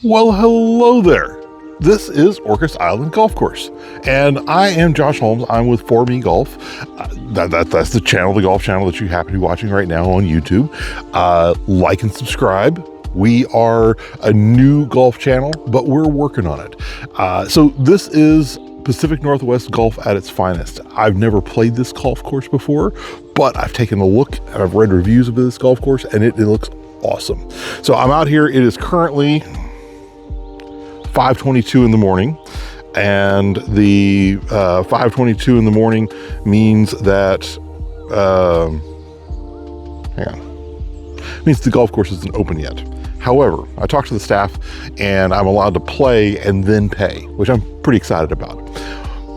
Well, hello there. This is Orcas Island Golf Course, and I am Josh Holmes. I'm with 4Me Golf. That's the channel, the golf channel that you happen to be watching right now on YouTube. Like and subscribe. We are a new golf channel, but we're working on it. So this is Pacific Northwest golf at its finest. I've never played this golf course before, but I've taken a look and I've read reviews of this golf course, and it looks awesome. So I'm out here. It is currently 5:22 in the morning, and the 5:22 in the morning means that means the golf course isn't open yet. However, I talked to the staff and I'm allowed to play and then pay, which I'm pretty excited about.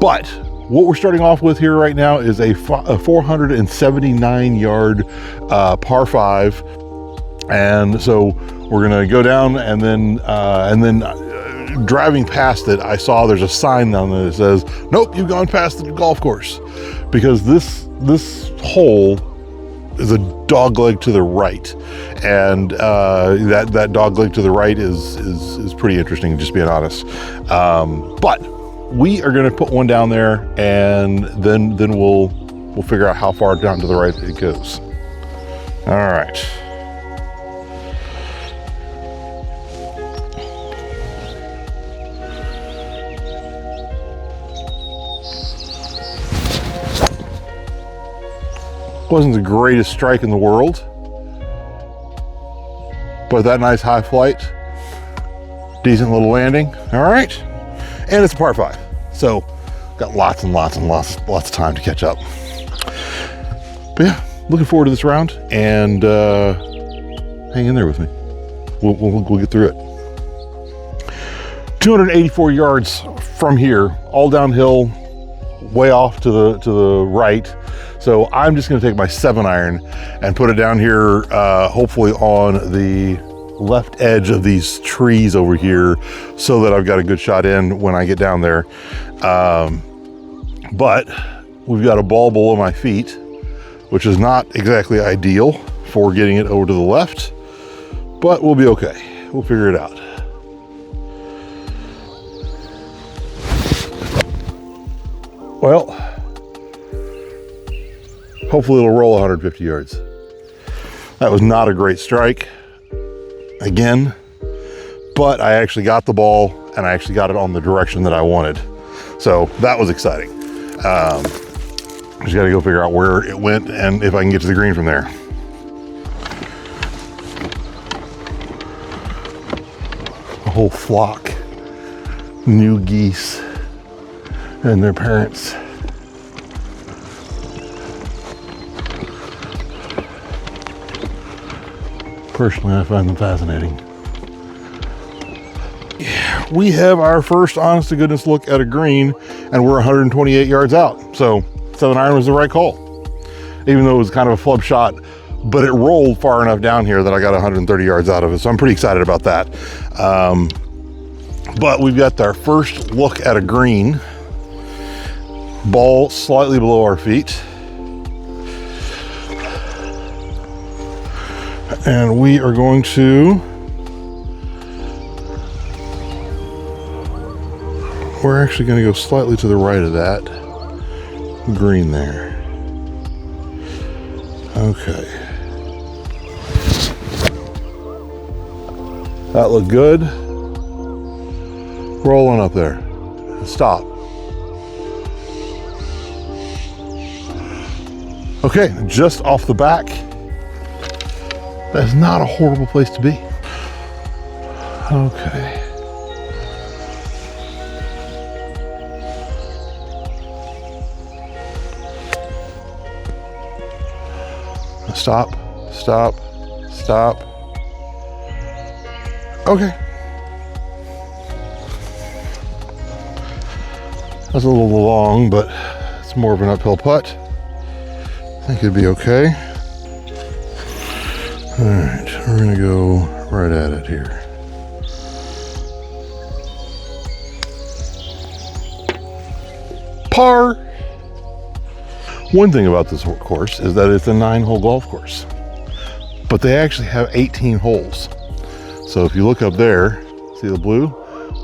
But what we're starting off with here right now is a 479 yard par 5, and so we're gonna go down, and then driving past it, I saw there's a sign down there that says, "Nope, you've gone past the golf course," because this hole is a dog leg to the right, and that dog leg to the right is pretty interesting, just being honest. But we are going to put one down there, and then we'll figure out how far down to the right it goes. All right. Wasn't the greatest strike in the world, but that nice high flight, decent little landing. All right, and it's a par 5, so got lots of time to catch up. But yeah, looking forward to this round, and hang in there with me. We'll get through it. 284 yards from here, all downhill, way off to the right. So I'm just going to take my 7-iron and put it down here, hopefully on the left edge of these trees over here, so that I've got a good shot in when I get down there. But we've got a ball below my feet, which is not exactly ideal for getting it over to the left, but we'll be okay. We'll figure it out. Well, hopefully it'll roll 150 yards. That was not a great strike, again, but I actually got the ball, and I actually got it on the direction that I wanted. So that was exciting. Just gotta go figure out where it went and if I can get to the green from there. A whole flock, new geese and their parents. Personally, I find them fascinating. Yeah, we have our first honest to goodness look at a green, and we're 128 yards out. So 7-iron was the right call, even though it was kind of a flub shot, but it rolled far enough down here that I got 130 yards out of it. So I'm pretty excited about that. But we've got our first look at a green, ball slightly below our feet. And we are going to, we're actually going to go slightly to the right of that green there. Okay. That looked good. Rolling up there. Stop. Okay, just off the back. That's not a horrible place to be. Okay. Stop, stop, stop. Okay. That's a little long, but it's more of an uphill putt. I think it'd be okay. All right, we're gonna go right at it here. Par. One thing about this course is that it's a 9-hole golf course, but they actually have 18 holes. So if you look up there, See the blue?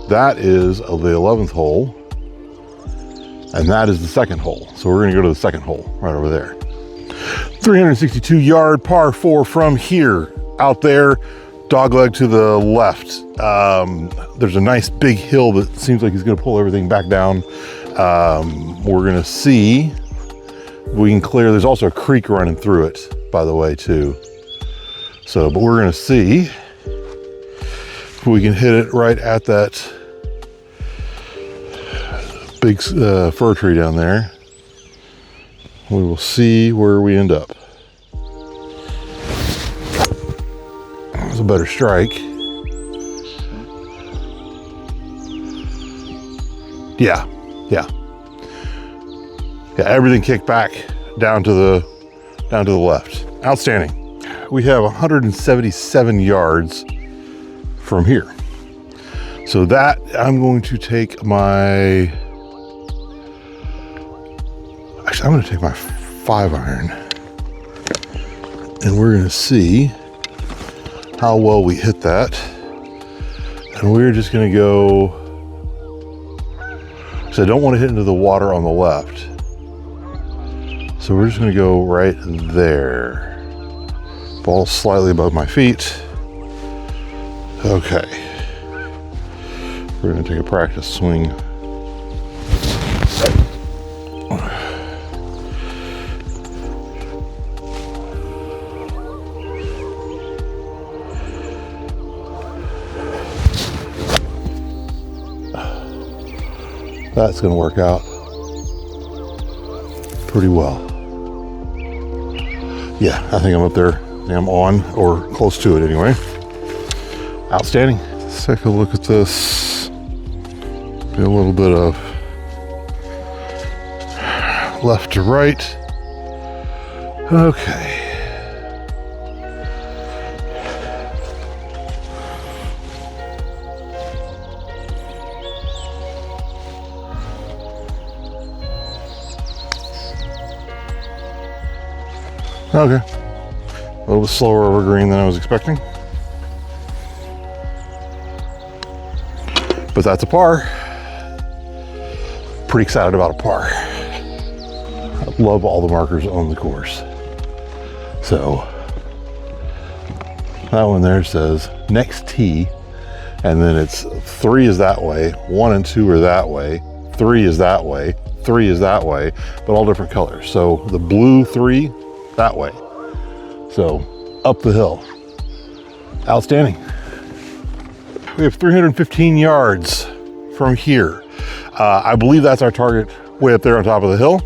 That is the 11th hole. And that is the second hole. So we're gonna go to the second hole right over there. 362 yard par 4 from here. Out there, dogleg to the left. There's a nice big hill that seems like he's gonna pull everything back down. We're gonna see if we can clear. There's also a creek running through it, by the way, too. So, but we're gonna see if we can hit it right at that big fir tree down there. We will see where we end up. That was a better strike. Yeah. Everything kicked back down to the left. Outstanding. We have 177 yards from here. So that I'm going to take my. Actually, I'm going to take my 5-iron, and we're going to see how well we hit that. And we're just going to go. So I don't want to hit into the water on the left. So we're just going to go right there. Ball slightly above my feet. Okay. We're going to take a practice swing. That's going to work out pretty well. Yeah, I think I'm up there. I think I'm on or close to it anyway. Outstanding. Let's take a look at this. Be a little bit of left to right. Okay. Okay, a little bit slower over green than I was expecting, but that's a par. Pretty excited about a par. I love all the markers on the course. So that one there says next tee, and then it's 3 is that way, 1 and 2 are that way, 3 is that way, 3 is that way, but all different colors. So the blue 3 that way. So up the hill. Outstanding. We have 315 yards from here. I believe that's our target way up there on top of the hill,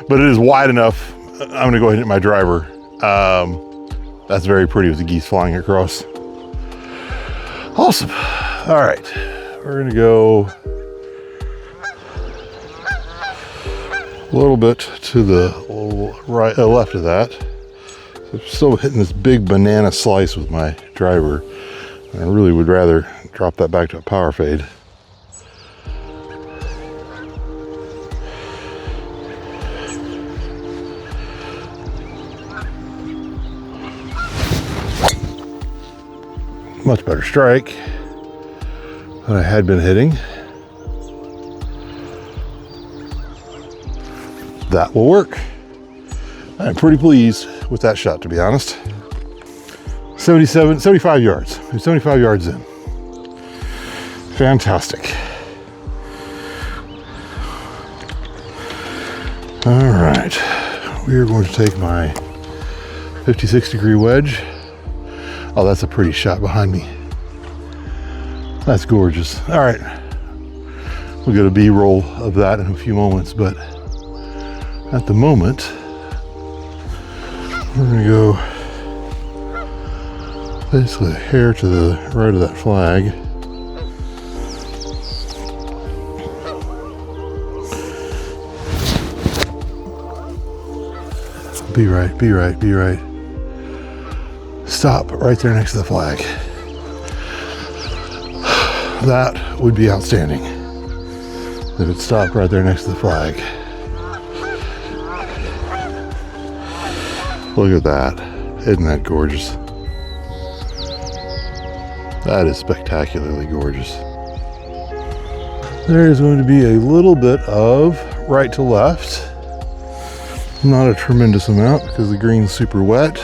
but it is wide enough. I'm gonna go ahead and hit my driver. That's very pretty with the geese flying across. Awesome. All right, we're gonna go a little bit to the right, left of that. So I'm still hitting this big banana slice with my driver. I really would rather drop that back to a power fade. Much better strike than I had been hitting. That will work. I'm pretty pleased with that shot, to be honest. 75 yards. I'm 75 yards in. Fantastic. All right. We are going to take my 56-degree wedge. Oh, that's a pretty shot behind me. That's gorgeous. All right. We'll get a B-roll of that in a few moments, but at the moment, we're gonna go basically a hair to the right of that flag. Be right, be right, be right. Stop right there next to the flag. That would be outstanding. If it stopped right there next to the flag. Look at that. Isn't that gorgeous? That is spectacularly gorgeous. There is going to be a little bit of right to left. Not a tremendous amount because the green's super wet.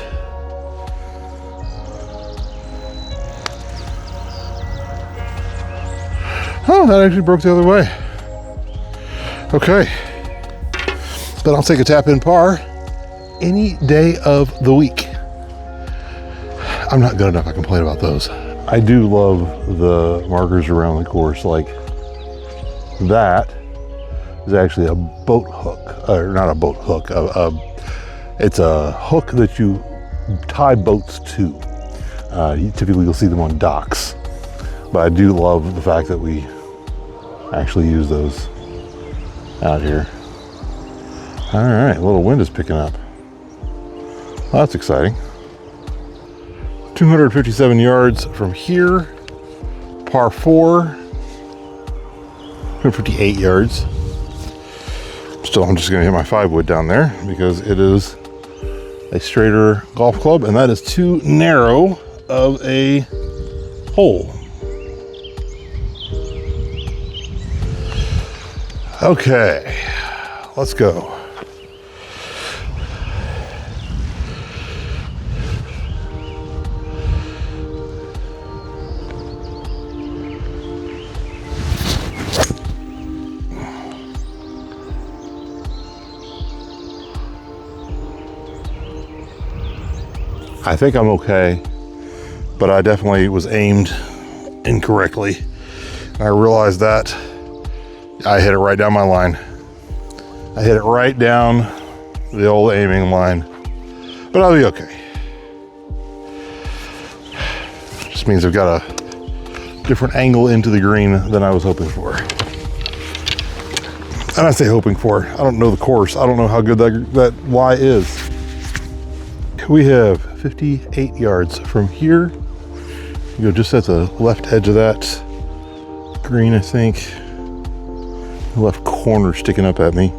Oh, that actually broke the other way. Okay. Then I'll take a tap in par any day of the week. I'm not good enough, I complain about those. I do love the markers around the course. Like that is actually a boat hook, or not a boat hook. It's a hook that you tie boats to. Typically you'll see them on docks. But I do love the fact that we actually use those out here. All right, a little wind is picking up. Well, that's exciting. 257 yards from here, par 4, 258 yards. Still, I'm just gonna hit my 5-wood down there because it is a straighter golf club, and that is too narrow of a hole. Okay, let's go. I think I'm okay, but I definitely was aimed incorrectly. I realized that. I hit it right down my line. I hit it right down the old aiming line, but I'll be okay. Just means I've got a different angle into the green than I was hoping for. And I say hoping for, I don't know the course. I don't know how good that lie is. We have 58 yards from here. You go just at the left edge of that green, I think. The left corner sticking up at me.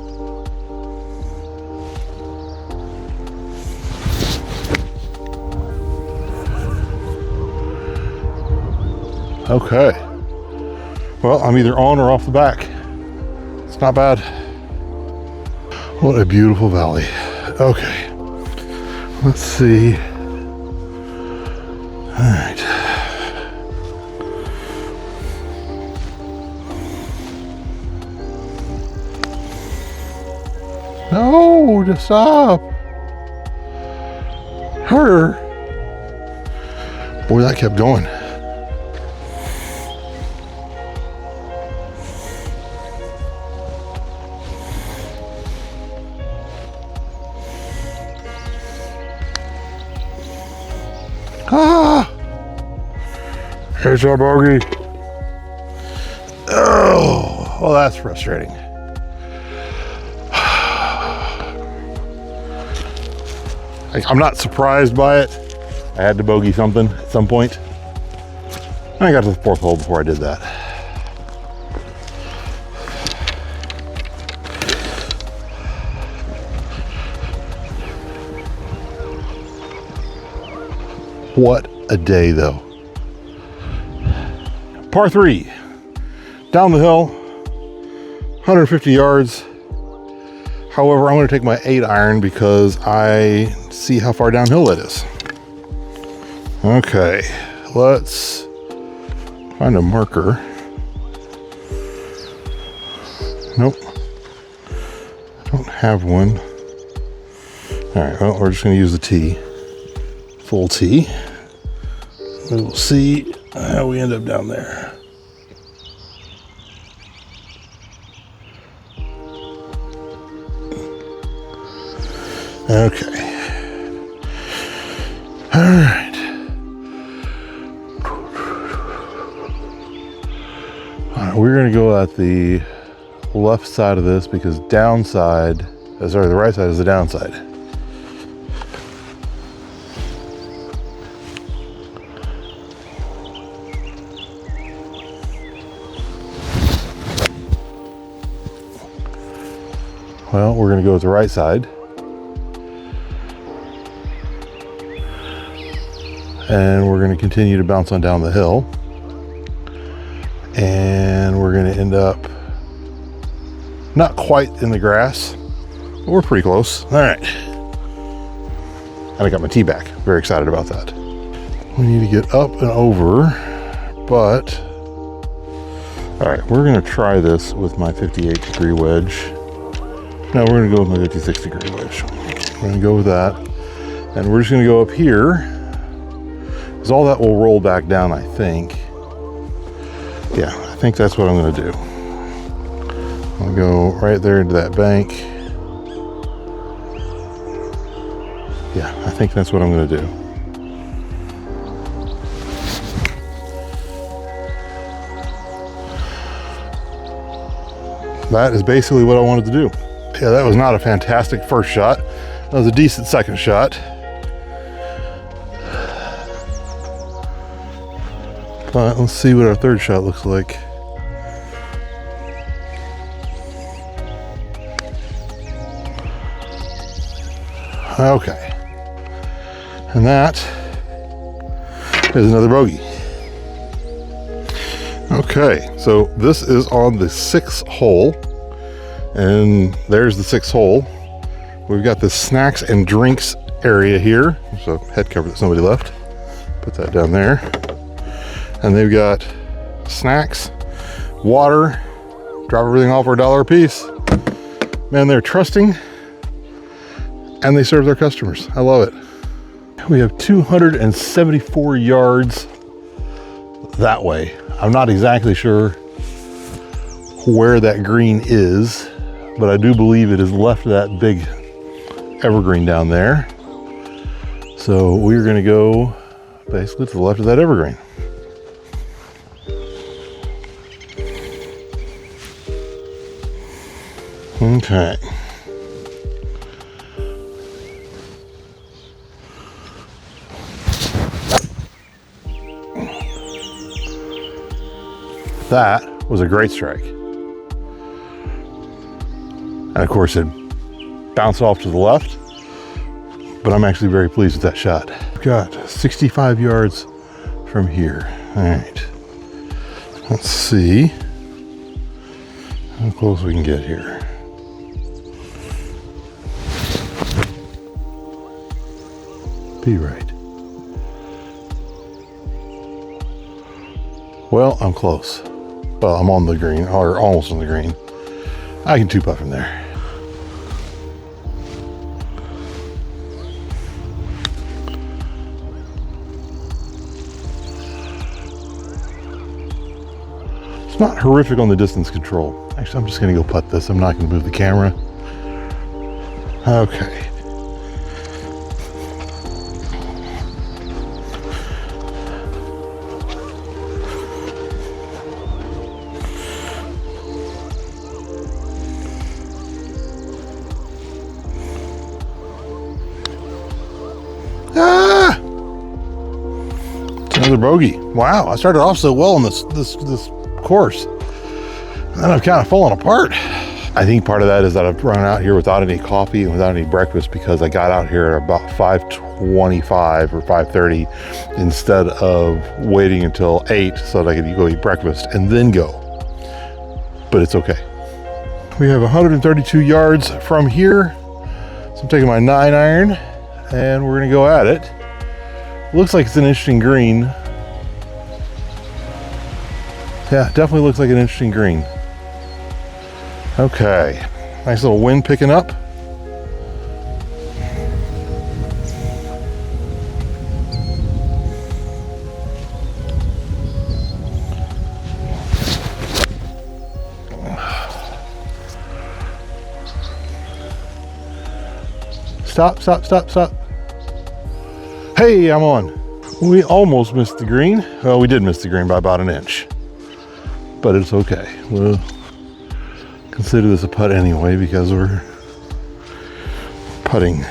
Okay. Well, I'm either on or off the back. It's not bad. What a beautiful valley. Okay. Let's see. All right. No, just stop. Her. Boy, that kept going. Ah! Here's our bogey. Oh, well, that's frustrating. I'm not surprised by it. I had to bogey something at some point. I got to the 4th hole before I did that. What a day, though. Par 3, down the hill, 150 yards. However, I'm going to take my 8-iron because I see how far downhill it is. Okay, let's find a marker. Nope, I don't have one. All right, well, we're just going to use the tee, full tee. We'll see how we end up down there. Okay. All right. All right, we're going to go at the left side of this because the right side is the downside. Well, we're going to go with the right side. and we're going to continue to bounce on down the hill. And we're going to end up not quite in the grass, but we're pretty close. All right. And I got my tee back. Very excited about that. We need to get up and over, but all right, we're going to try this with my 58-degree wedge. No, we're going to go with my 56-degree wedge. We're going to go with that. And we're just going to go up here, because all that will roll back down, I think. Yeah, I think that's what I'm going to do. I'll go right there into that bank. Yeah, I think that's what I'm going to do. That is basically what I wanted to do. Yeah, that was not a fantastic first shot. That was a decent second shot. But let's see what our third shot looks like. Okay. And that is another bogey. Okay, so this is on the 6th hole. And there's the 6th hole. We've got the snacks and drinks area here. There's a head cover that somebody left. Put that down there. And they've got snacks, water, drop everything off for $1 a piece. Man, they're trusting and they serve their customers. I love it. We have 274 yards that way. I'm not exactly sure where that green is, but I do believe it is left of that big evergreen down there. So we're going to go basically to the left of that evergreen. Okay. That was a great strike. And of course it bounced off to the left, but I'm actually very pleased with that shot. I've got 65 yards from here. All right. Let's see how close we can get here. Be right. Well, I'm close. Well, I'm on the green, or almost on the green. I can two-putt from there. It's not horrific on the distance control. Actually, I'm just gonna go putt this. I'm not gonna move the camera. Okay. Ah! It's another bogey. Wow, I started off so well on this course, and I've kind of fallen apart. I think part of that is that I've run out here without any coffee and without any breakfast, because I got out here at about 5:25 or 5:30 instead of waiting until 8 so that I could go eat breakfast and then go. But it's okay. We have 132 yards from here, so I'm taking my 9-iron and we're gonna go at it. Looks like it's an interesting green. Yeah, definitely looks like an interesting green. Okay, nice little wind picking up. Stop, stop, stop, stop. Hey, I'm on. We almost missed the green. Well, we did miss the green by about an inch, but it's okay. We'll consider this a putt anyway because we're putting.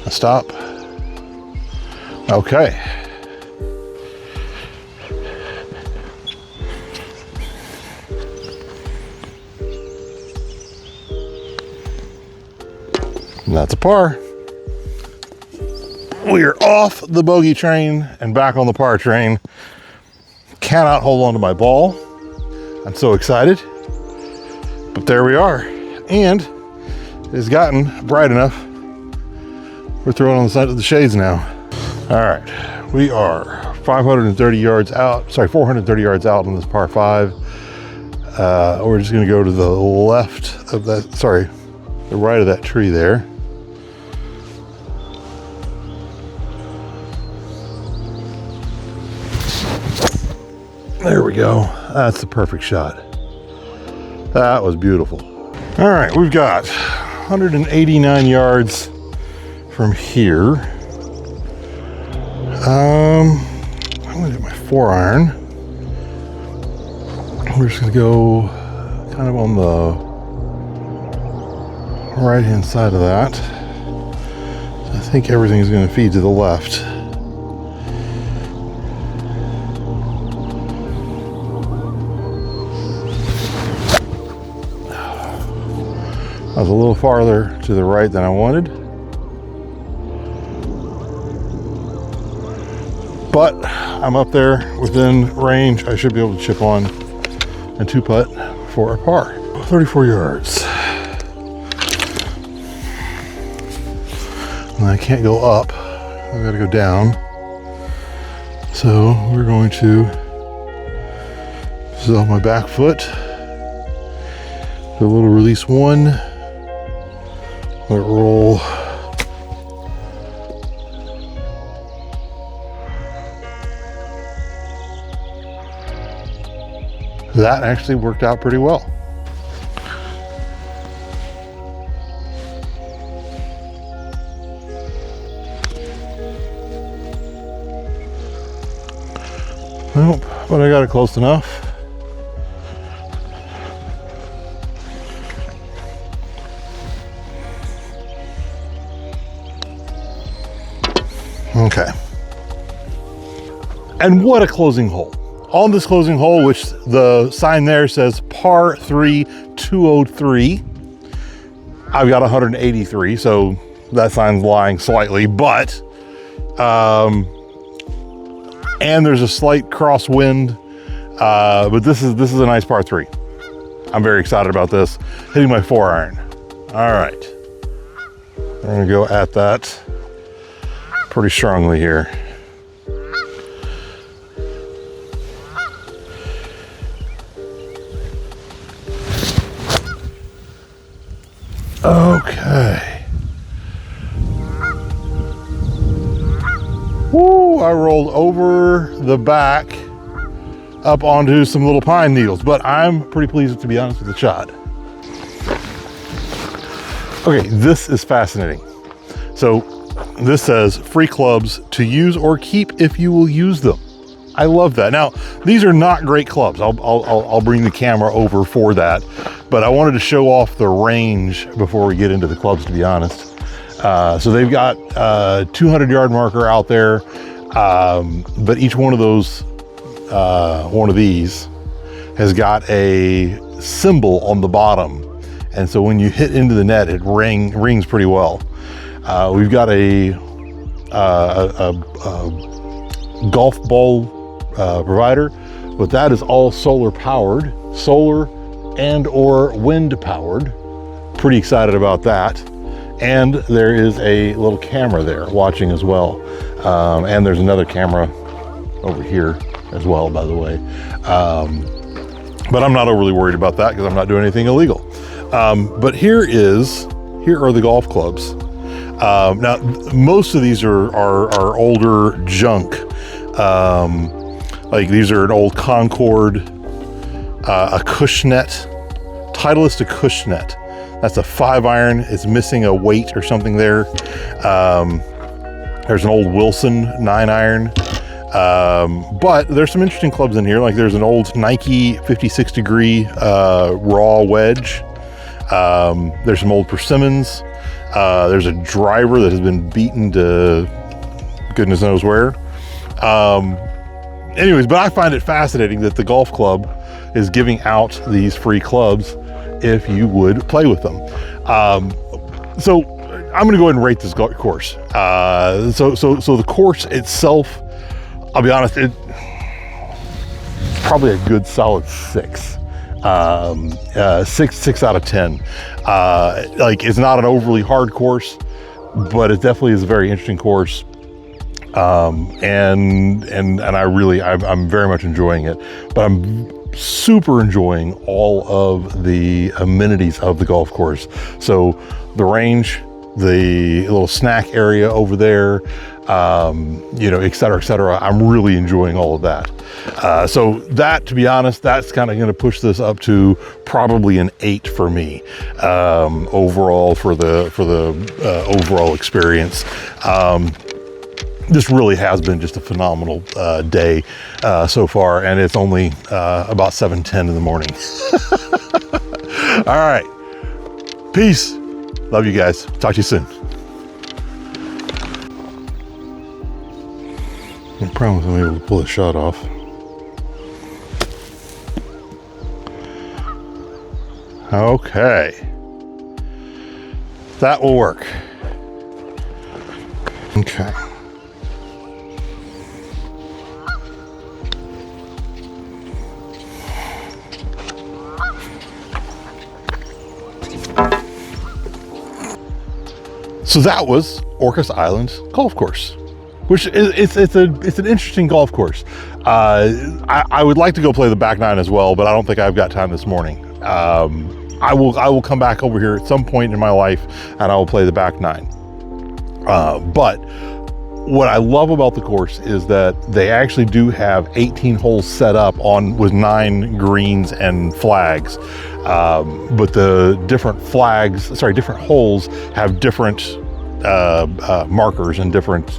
A stop. Okay. that's a par. We are off the bogey train and back on the par train. Cannot hold on to my ball. I'm so excited. But there we are. And it's gotten bright enough. We're throwing on the side of the shades now. All right, we are 430 yards out on this par 5. We're just gonna go to the left of that, the right of that tree there. There we go. That's the perfect shot. That was beautiful. All right, we've got 189 yards from here. I'm gonna do my 4-iron. We're just gonna go kind of on the right-hand side of that. I think everything's gonna feed to the left. I was a little farther to the right than I wanted. But I'm up there within range. I should be able to chip on and 2-putt for a par. 34 yards. And I can't go up. I've got to go down. So we're going to, this is off my back foot. Do a little release 1. Let it roll. That actually worked out pretty well. Nope, but I got it close enough. Okay. And what a closing hole. On this closing hole, which the sign there says par 3 203, I've got 183, so that sign's lying slightly, but and there's a slight crosswind, but this is a nice par 3. I'm very excited about this. Hitting my 4-iron. All right, I'm gonna go at that pretty strongly here. Okay. Woo, I rolled over the back up onto some little pine needles, but I'm pretty pleased, to be honest, with the shot. Okay, this is fascinating. So this says free clubs to use or keep if you will use them. I love that. Now, these are not great clubs. I'll bring the camera over for that, but I wanted to show off the range before we get into the clubs, to be honest. So they've got a 200-yard marker out there, but each one of those, one of these has got a symbol on the bottom. And so when you hit into the net, it rings pretty well. We've got a golf ball provider, but that is all solar powered, solar and or wind powered. Pretty excited about that. And there is a little camera there watching as well. And there's another camera over here as well, by the way. But I'm not overly worried about that because I'm not doing anything illegal. But here are the golf clubs. Now, most of these are older junk. Like these are an old Concord, a Cushnet, Titleist, a Cushnet. That's a 5-iron. It's missing a weight or something there. There's an old Wilson 9-iron. But there's some interesting clubs in here. Like there's an old Nike 56 degree raw wedge. There's some old persimmons. There's a driver that has been beaten to goodness knows where. Anyways, but I find it fascinating that the golf club is giving out these free clubs if you would play with them. So I'm going to go ahead and rate this course. So the course itself, I'll be honest, it's probably a good solid 6. 6 out of 10. Like, it's not an overly hard course, but it definitely is a very interesting course. And I'm very much enjoying it, but I'm super enjoying all of the amenities of the golf course. So the range, the little snack area over there, et cetera, I'm really enjoying all of that. So that, to be honest, that's kind of going to push this up to probably an 8 for me, overall for the overall experience. This really has been just a phenomenal day so far, and it's only about 7:10 in the morning. All right, peace. Love you guys. Talk to you soon. I promise I'm able to pull a shot off. Okay, that will work. Okay. So that was Orcas Island golf course, which is it's an interesting golf course. I would like to go play the back 9 as well, but I don't think I've got time this morning. I will come back over here at some point in my life, and I will play the back 9. But what I love about the course is that they actually do have 18 holes set up with 9 greens and flags. But the different holes have different markers and different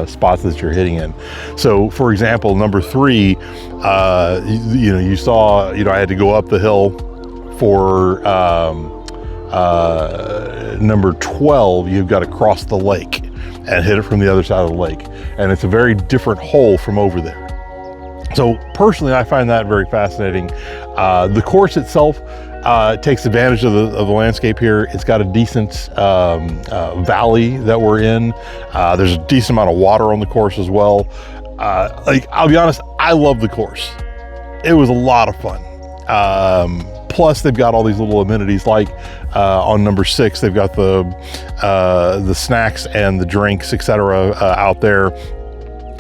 spots that you're hitting in. So for example, number 3, you saw, I had to go up the hill for number 12. You've got to cross the lake and hit it from the other side of the lake. And it's a very different hole from over there. So personally, I find that very fascinating. The course itself takes advantage of the landscape here. It's got a decent valley that we're in. There's a decent amount of water on the course as well. I'll be honest, I love the course. It was a lot of fun. Plus, they've got all these little amenities, like on number 6, they've got the snacks and the drinks, etc., out there.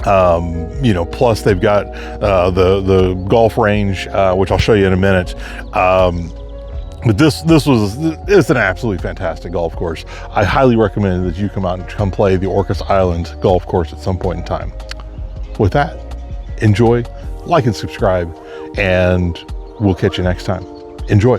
Plus they've got the golf range, which I'll show you in a minute. But it's an absolutely fantastic golf course. I highly recommend that you come out and come play the Orcas Island golf course at some point in time. With that, enjoy, like and subscribe, and we'll catch you next time. Enjoy.